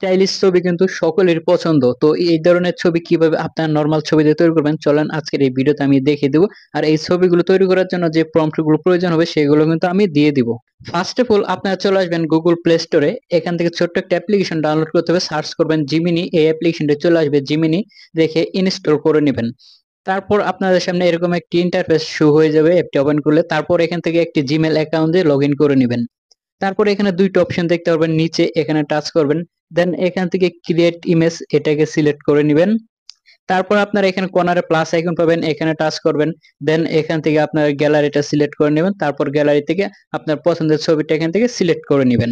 Stylish ছবি কিন্তু সকলের পছন্দ। তো এই ধরনের ছবি কিভাবে আপনার নরমাল ছবি দিয়ে তৈরি করবেন চলেন আজকের এই ভিডিওতে আমি দেখিয়ে দেব। আর এই ছবিগুলো তৈরি করার জন্য যে প্রম্পট গুলো প্রয়োজন হবে সেগুলো কিন্তু আমি দিয়ে দিব। ফার্স্ট অফ অল আপনারা চলে আসবেন গুগল প্লে স্টোরে। এখান থেকে ছোট্ট একটা অ্যাপ্লিকেশন ডাউনলোড করতে হবে, সার্চ করবেন জিমিনি। এই অ্যাপ্লিকেশনটা চলে আসবে, জিমিনি দেখে ইনস্টল করে নেবেন। তারপর আপনাদের সামনে এরকম একটি ইন্টারফেস শো হয়ে যাবে অ্যাপটি ওপেন করলে। তারপর এখান থেকে একটি জিমেল অ্যাকাউন্ট দিয়ে লগ ইন করে নেবেন। তারপরে এখানে দুইটা অপশন দেখতে পারবেন, নিচে এখানে টাচ করবেন, দেন এখান থেকে ক্রিয়েট ইমেজ এটাকে সিলেক্ট করে নেবেন। তারপর আপনারা এখানে কর্নারে প্লাস আইকন পাবেন, এখানে টাচ করবেন, দেন এখান থেকে আপনার গ্যালারিটা সিলেক্ট করে নেবেন। তারপর গ্যালারি থেকে আপনার পছন্দের ছবিটা এখান থেকে সিলেক্ট করে নেবেন।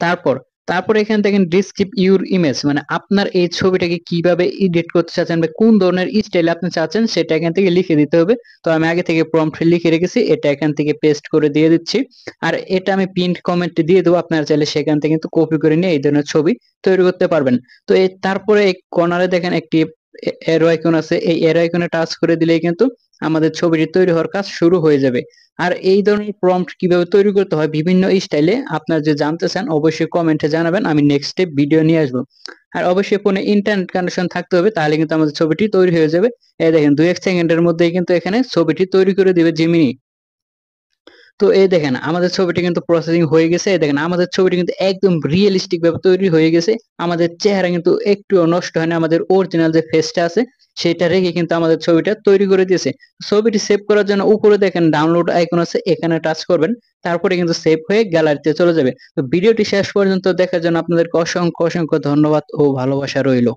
তারপর তারপর এখান থেকে ডিসক্রিপ ইউর ইমেজ, মানে আপনার এই ছবিটাকে কিভাবে এডিট করতে চাচ্ছেন বা কোন ধরনের স্টাইলে আপনি চাচ্ছেন সেটা এখান থেকে লিখে দিতে হবে। তো আমি আগে থেকে প্রম্পট লিখে রেখেছি, এটা এখান থেকে পেস্ট করে দিয়ে দিচ্ছি। আর এটা আমি পিন কমেন্ট দিয়ে দেবো, আপনারা চাইলে সেখান থেকে কিন্তু কপি করে নিয়ে এই ধরনের ছবি তৈরি করতে পারবেন। তো এই তারপরে এই কর্নারে দেখেন একটি এরো আইকন আছে, এই এরো আইকনে টাচ করে দিলেই কিন্তু আমাদের ছবিটি তৈরি হওয়ার কাজ শুরু হয়ে যাবে। আর এই ধরনের প্রম্পট কিভাবে তৈরি করতে হয় বিভিন্ন স্টাইলে আপনারা যে জানতে চান অবশ্যই কমেন্টে জানাবেন, আমি নেক্সট ভিডিও নিয়ে আসবো। আর অবশ্যই ফোনে ইন্টারনেট কানেকশন থাকতে হবে, তাহলে কিন্তু আমাদের ছবিটি তৈরি হয়ে যাবে। এই দেখেন 2-1 সেকেন্ডের মধ্যেই কিন্তু এখানে ছবিটি তৈরি করে দিবে জিমিনি। তো এই দেখেন আমাদের ছবিটি কিন্তু প্রসেসিং হয়ে গেছে। এই দেখেন আমাদের ছবিটি কিন্তু একদম রিয়েলিস্টিক ভাবে তৈরি হয়ে গেছে। আমাদের চেহারা কিন্তু একটুও নষ্ট হয় না, আমাদের অরিজিনাল যে ফেসটা আছে সেটা রেখে কিন্তু আমাদের ছবিটা তৈরি করে দিয়েছে। ছবিটি সেভ করার জন্য উপরে দেখেন ডাউনলোড আইকন আছে, এখানে টাচ করবেন, তারপরে কিন্তু সেভ হয়ে গ্যালারিতে চলে যাবে। তো ভিডিওটি শেষ পর্যন্ত দেখার জন্য আপনাদেরকে অসংখ্য অসংখ্য ধন্যবাদ ও ভালোবাসা রইল।